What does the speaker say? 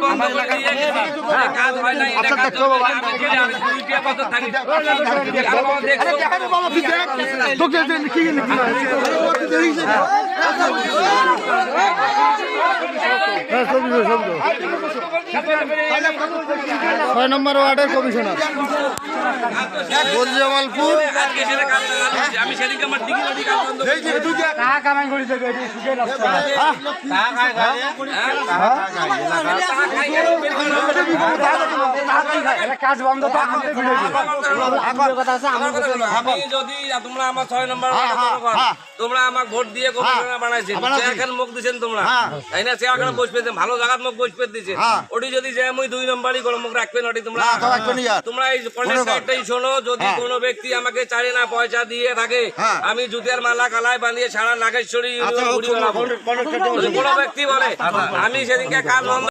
বন্ধ করে দিয়ে কাজ হয় না, এটা কাজ হবে না, আমি গেলে আমি 2 বছর থাকি। আর বাবা দেখছো ছয় নম্বর ওয়ার্ডের কমিশনার জামালপুর। আজকে সেটা কাজ চালানো হচ্ছে। আমি সেদিকে আমার দিকে নদী কাজ বন্ধ করে দিয়েছি। কাজ বন্ধ তো আমি যদি তোমরা আমার 6 নম্বর তোমরা আমাকে ভোট দিয়ে কমিশনার বানাইছেন, চেয়ারখান মুখ দিয়েছেন তোমরা, তাই না? চেয়ারখানে বসবে ভালো জায়গার মুখ বসবে দিয়েছে, ওটি যদি যে আমি 2 নম্বরই গরম মুখ রাখবেন ওটি তোমরা তোমরা এই কন্ট্রাক্টটাই শোনো। যদি কোনো ব্যক্তি আমাকে চারে না পয়সা দিয়ে থাকে, আমি জুতের মালা কালায় বানিয়ে সারা নাগেশ্বরী কোনো ব্যক্তি বলে আমি সেদিনকে কাজ বন্ধ